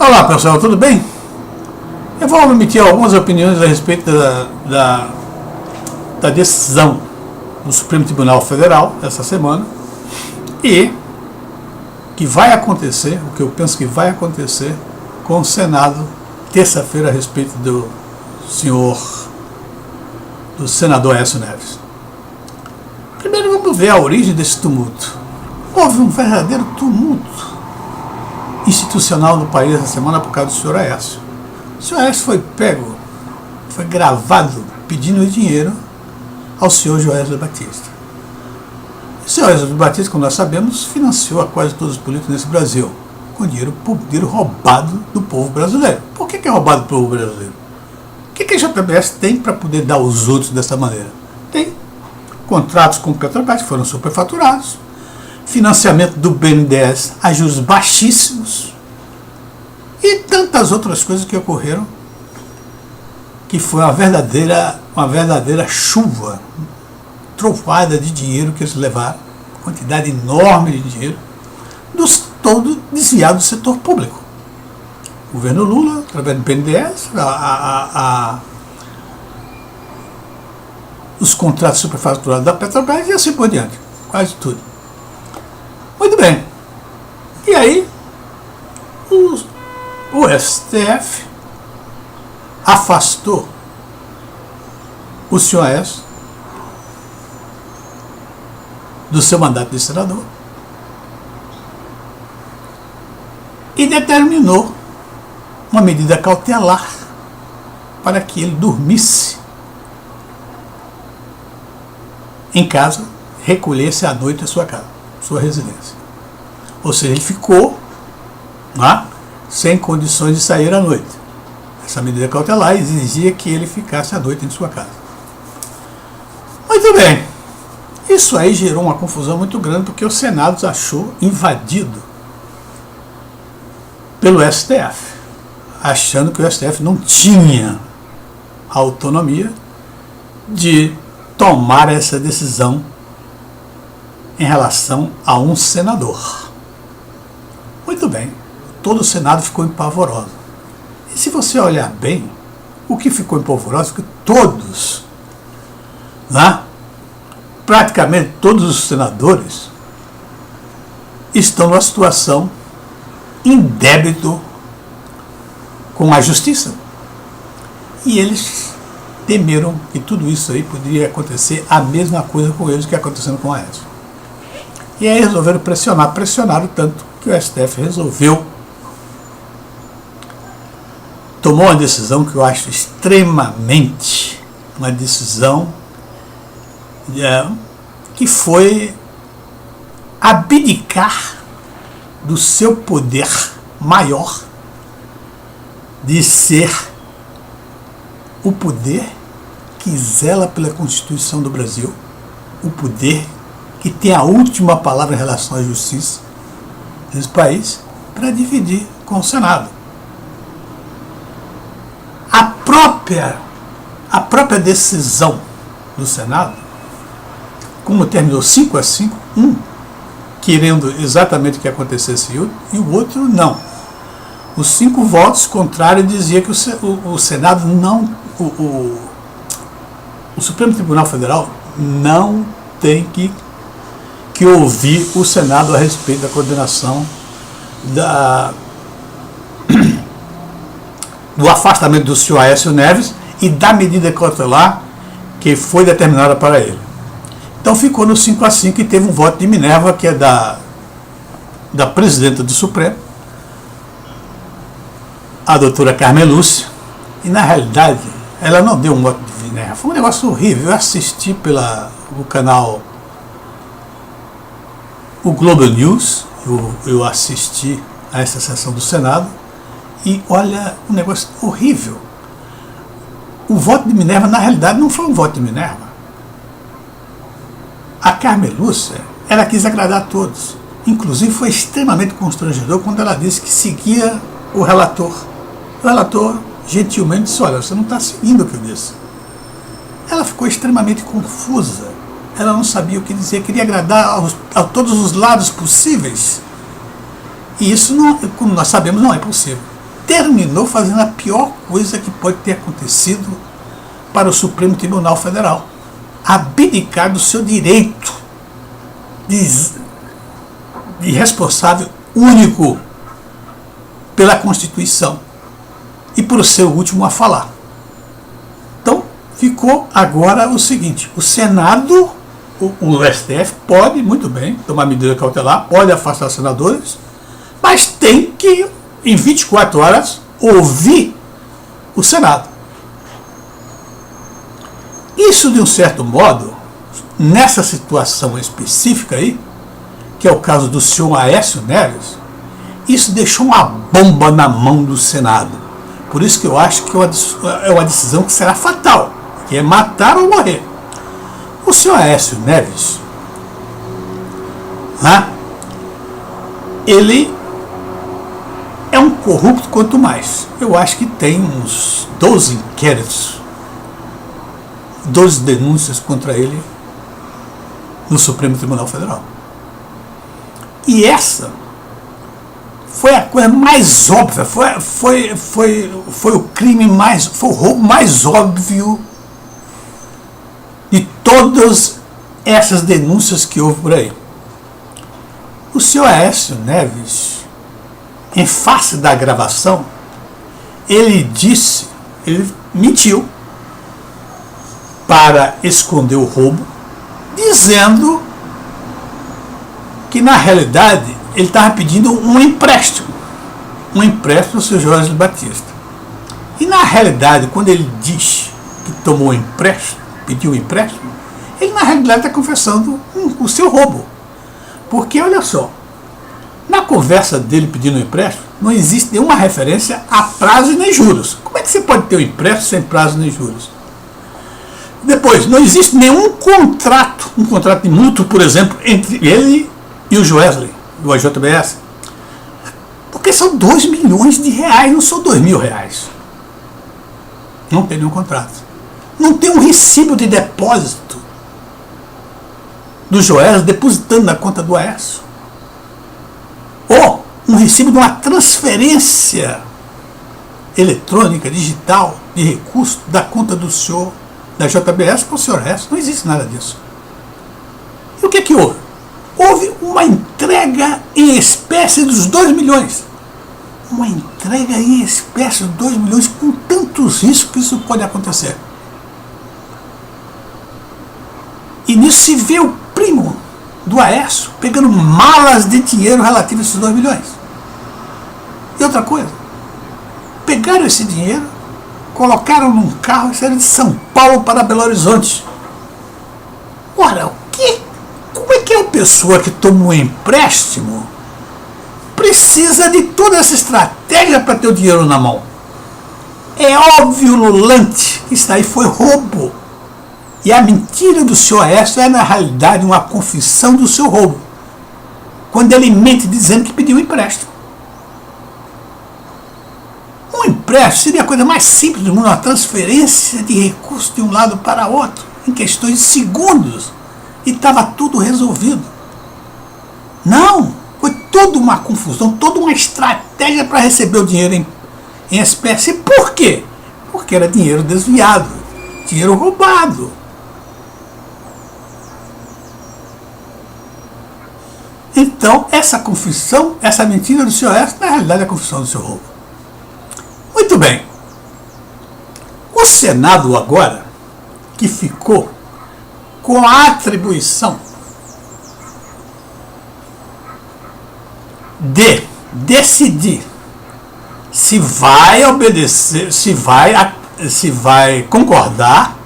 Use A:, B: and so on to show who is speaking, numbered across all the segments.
A: Olá pessoal, tudo bem? Eu vou emitir algumas opiniões a respeito da decisão do Supremo Tribunal Federal essa semana e que vai acontecer, o que eu penso que vai acontecer com o Senado terça-feira a respeito do senador Aécio Neves. Primeiro vamos ver a origem desse tumulto. Houve um verdadeiro tumulto institucional no país essa semana por causa do senhor Aécio. O senhor Aécio foi pego, foi gravado pedindo dinheiro ao senhor Joesley Batista. O senhor Joesley Batista, como nós sabemos, financiou a quase todos os políticos nesse Brasil, com dinheiro roubado do povo brasileiro. Por que é roubado do povo brasileiro? O que a JBS tem para poder dar aos outros dessa maneira? Tem contratos com o Petrobras que foram superfaturados, financiamento do BNDES a juros baixíssimos e tantas outras coisas que ocorreram, que foi uma verdadeira chuva, trovada de dinheiro que eles levaram, quantidade enorme de dinheiro, todo desviado do setor público. O governo Lula, através do BNDES, os contratos superfaturados da Petrobras e assim por diante, quase tudo. Muito bem. E aí, o STF afastou o senhor Aécio do seu mandato de senador e determinou uma medida cautelar para que ele dormisse em casa, recolhesse à noite a sua casa, sua residência. Ou seja, ele ficou sem condições de sair à noite. Essa medida cautelar exigia que ele ficasse à noite em sua casa. Muito bem. Isso aí gerou uma confusão muito grande, porque o Senado achou invadido pelo STF, achando que o STF não tinha a autonomia de tomar essa decisão em relação a um senador. Muito bem, todo o Senado ficou empavoroso. E se você olhar bem, o que ficou empavoroso é que todos, praticamente todos os senadores, estão numa situação em débito com a justiça. E eles temeram que tudo isso aí poderia acontecer a mesma coisa com eles que acontecendo com a Aécio. E aí resolveram pressionaram tanto que o STF resolveu, tomou uma decisão que eu acho extremamente, uma decisão que foi abdicar do seu poder maior de ser o poder que zela pela Constituição do Brasil, o poder que tem a última palavra em relação à justiça desse país, para dividir com o Senado. A própria decisão do Senado, como terminou 5-5, querendo exatamente que acontecesse e o outro não. Os 5 votos contrários diziam que o Senado não, o Supremo Tribunal Federal não tem que ouvir o Senado a respeito da condenação do afastamento do senhor Aécio Neves e da medida cautelar que foi determinada para ele. Então ficou no 5-5 e teve um voto de Minerva, que é da presidenta do Supremo, a doutora Carmen Lúcia, e na realidade ela não deu um voto de Minerva. Foi um negócio horrível. Eu assisti pelo canal o Globo News, eu assisti a essa sessão do Senado e olha, um negócio horrível. O voto de Minerva, na realidade, não foi um voto de Minerva. A Carmen Lúcia, ela quis agradar a todos. Inclusive foi extremamente constrangedor quando ela disse que seguia o relator. O relator gentilmente disse: olha, você não está seguindo o que eu disse. Ela ficou extremamente confusa. Ela não sabia o que dizer, queria agradar a todos os lados possíveis. E isso, não, como nós sabemos, não é possível. terminou fazendo a pior coisa que pode ter acontecido para o Supremo Tribunal Federal: abdicar do seu direito de responsável único pela Constituição e por ser o último a falar. Então, ficou agora o seguinte: o Senado, o STF pode, muito bem, tomar medida cautelar, pode afastar senadores, mas tem que, em 24 horas, ouvir o Senado. Isso, de um certo modo, nessa situação específica aí, que é o caso do senhor Aécio Neves, isso deixou uma bomba na mão do Senado. Por isso que eu acho que é uma decisão que será fatal, que é matar ou morrer. O senhor Aécio Neves, ele é um corrupto quanto mais. Eu acho que tem uns 12 inquéritos, 12 denúncias contra ele no Supremo Tribunal Federal. E essa foi a coisa mais óbvia, foi o crime mais, foi o roubo mais óbvio de todas essas denúncias que houve por aí. O senhor Aécio Neves, em face da gravação, ele mentiu para esconder o roubo, dizendo que na realidade ele estava pedindo um empréstimo ao seu Jorge Batista. E na realidade, quando ele diz que tomou um empréstimo, pediu um empréstimo, ele na realidade está confessando o seu roubo. Porque, olha só, na conversa dele pedindo um empréstimo, não existe nenhuma referência a prazo e nem juros. Como é que você pode ter um empréstimo sem prazo nem juros? Depois, não existe nenhum contrato, um contrato de mútuo, por exemplo, entre ele e o Joesley, do AJBS. Porque são 2 milhões de reais, não são 2 mil reais. Não tem nenhum contrato. Não tem um recibo de depósito do Joesley depositando na conta do Aécio. Ou um recibo de uma transferência eletrônica, digital, de recurso da conta do senhor, da JBS, para o senhor Aécio. Não existe nada disso. E o que é que houve? Houve uma entrega em espécie dos 2 milhões. Uma entrega em espécie dos 2 milhões, com tantos riscos que isso pode acontecer. E nisso se vê o primo do Aécio pegando malas de dinheiro relativas a esses 2 milhões. E outra coisa, pegaram esse dinheiro, colocaram num carro e saíram de São Paulo para Belo Horizonte. Ora, como é que uma pessoa que toma um empréstimo precisa de toda essa estratégia para ter o dinheiro na mão? É óbvio, ululante, que isso aí foi roubo. E a mentira do senhor Aécio é, na realidade, uma confissão do seu roubo, quando ele mente dizendo que pediu um empréstimo. Um empréstimo seria a coisa mais simples do mundo, uma transferência de recursos de um lado para outro, em questões de segundos, e estava tudo resolvido. Não, foi toda uma confusão, toda uma estratégia para receber o dinheiro em espécie. Por quê? Porque era dinheiro desviado, dinheiro roubado. Então, essa confissão, essa mentira do senhor Aécio, na realidade é a confissão do seu roubo. Muito bem. O Senado agora, que ficou com a atribuição de decidir se vai obedecer, se vai concordar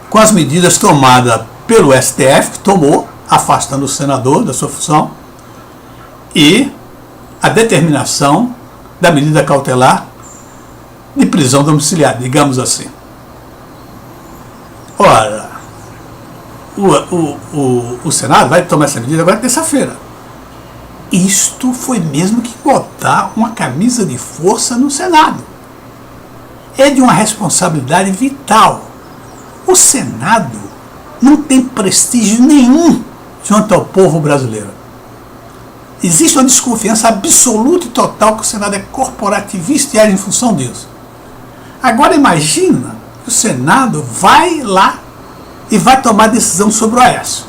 A: com as medidas tomadas pelo STF, que tomou, afastando o senador da sua função, e a determinação da medida cautelar de prisão domiciliar, digamos assim. Ora, o Senado vai tomar essa medida agora terça-feira. Isto foi mesmo que botar uma camisa de força no Senado. É de uma responsabilidade vital. O Senado não tem prestígio nenhum junto ao povo brasileiro. existe uma desconfiança absoluta e total que o Senado é corporativista e age em função disso. Agora imagina que o Senado vai lá e vai tomar decisão sobre o Aécio.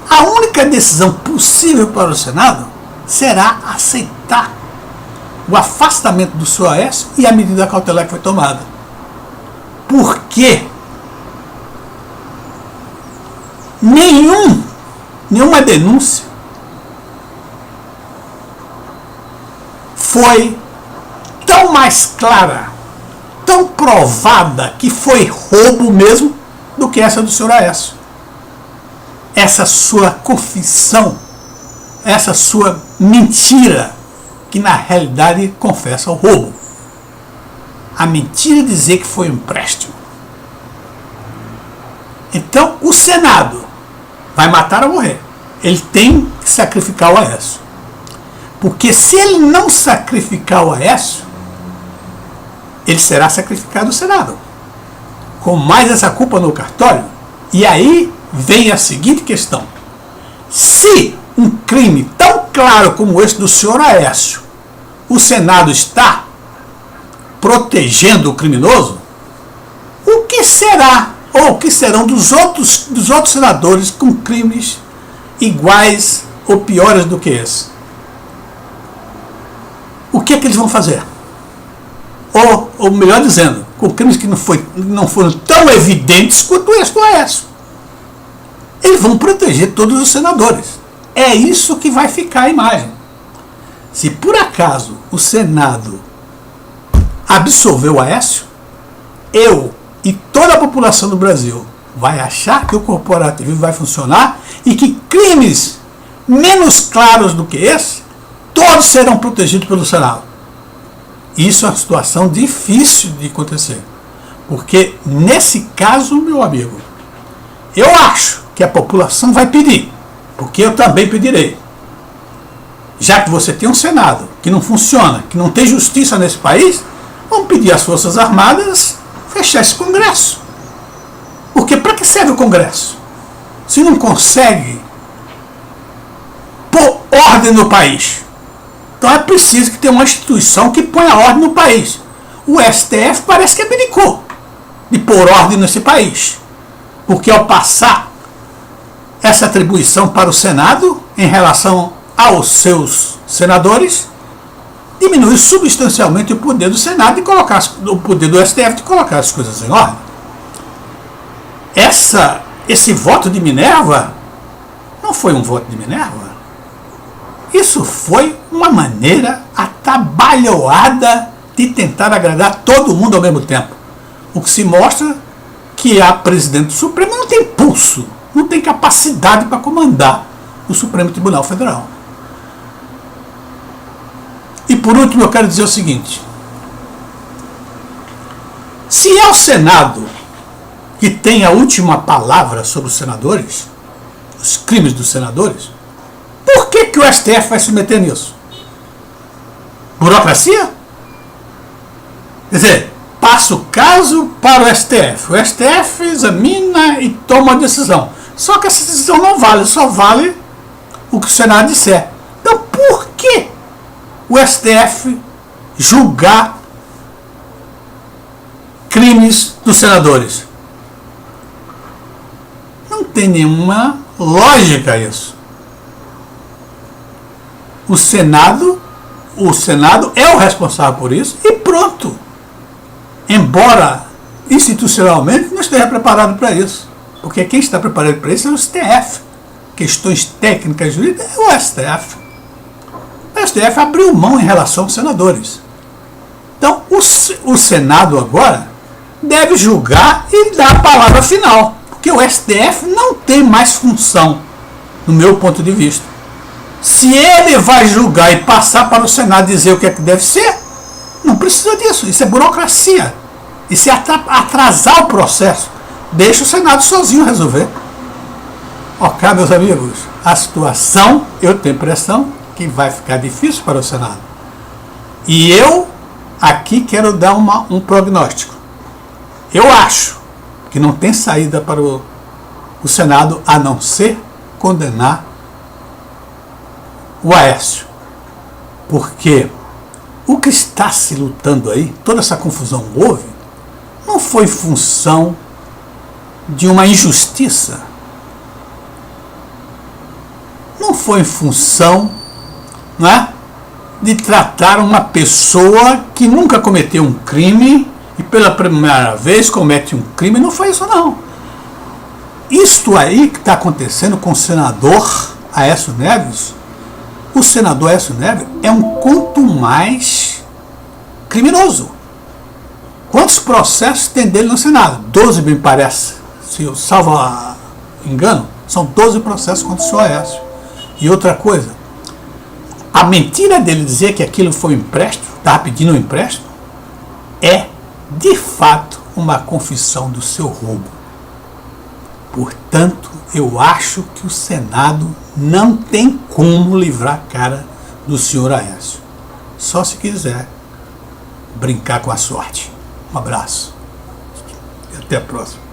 A: A única decisão possível para o Senado será aceitar o afastamento do senhor Aécio e a medida cautelar que foi tomada. Por quê? Nenhuma denúncia foi tão mais clara, tão provada que foi roubo mesmo do que essa do senhor Aécio. Essa sua confissão, essa sua mentira, que na realidade confessa o roubo. A mentira de dizer que foi um empréstimo. Então o Senado vai matar ou morrer. Ele tem que sacrificar o Aécio. Porque se ele não sacrificar o Aécio, ele será sacrificado no Senado. Com mais essa culpa no cartório. E aí vem a seguinte questão. Se um crime tão claro como esse do senhor Aécio, o Senado está protegendo o criminoso, o que será, ou o que serão dos outros senadores com crimes iguais ou piores do que esse? O que é que eles vão fazer? Ou melhor dizendo, com crimes que não foram tão evidentes quanto esse do Aécio. Eles vão proteger todos os senadores. É isso que vai ficar a imagem. Se por acaso o Senado absolveu o Aécio, eu e toda a população do Brasil vai achar que o corporativismo vai funcionar e que crimes menos claros do que esse, todos serão protegidos pelo Senado. Isso é uma situação difícil de acontecer. Porque nesse caso, meu amigo, eu acho que a população vai pedir, porque eu também pedirei. Já que você tem um Senado que não funciona, que não tem justiça nesse país, vamos pedir às Forças Armadas fechar esse Congresso. Porque para que serve o Congresso? Se não consegue pôr ordem no país. Então é preciso que tenha uma instituição que ponha ordem no país. O STF parece que abdicou de pôr ordem nesse país. Porque ao passar essa atribuição para o Senado em relação aos seus senadores, diminui substancialmente o poder do Senado e colocar o poder do STF de colocar as coisas em ordem. Esse voto de Minerva não foi um voto de Minerva. Isso foi uma maneira atabalhoada de tentar agradar todo mundo ao mesmo tempo. O que se mostra que a presidente do Supremo não tem pulso, não tem capacidade para comandar o Supremo Tribunal Federal. E por último eu quero dizer o seguinte. Se é o Senado que tem a última palavra sobre os senadores, os crimes dos senadores, por que o STF vai se meter nisso? Burocracia? Quer dizer, passa o caso para o STF. O STF examina e toma a decisão. Só que essa decisão não vale, só vale o que o Senado disser. Então por que o STF julgar crimes dos senadores? Não tem nenhuma lógica isso. O Senado é o responsável por isso e pronto. Embora institucionalmente não esteja preparado para isso. Porque quem está preparado para isso é o STF. Questões técnicas jurídicas é o STF. O STF abriu mão em relação aos senadores. Então o Senado agora deve julgar e dar a palavra final. Porque o STF não tem mais função, no meu ponto de vista. Se ele vai julgar e passar para o Senado dizer o que é que deve ser, não precisa disso. Isso é burocracia. Isso é atrasar o processo. Deixa o Senado sozinho resolver. Ok, meus amigos, a situação, eu tenho a impressão que vai ficar difícil para o Senado. E eu aqui quero dar um prognóstico. Eu acho que não tem saída para o Senado a não ser condenar o Aécio. Porque o que está se lutando aí, toda essa confusão houve, não foi em função de uma injustiça. Não foi em função, não é, de tratar uma pessoa que nunca cometeu um crime e pela primeira vez comete um crime. Não foi isso, não. Isto aí que está acontecendo com o senador Aécio Neves, o senador Aécio Neves é um quanto mais criminoso. Quantos processos tem dele no Senado? 12, me parece. Se eu salvo engano, são 12 processos contra o senhor Aécio. E outra coisa, a mentira dele dizer que aquilo foi um empréstimo, estava pedindo um empréstimo, é, de fato, uma confissão do seu roubo. Portanto, eu acho que o Senado não tem como livrar a cara do senhor Aécio. Só se quiser brincar com a sorte. Um abraço e até a próxima.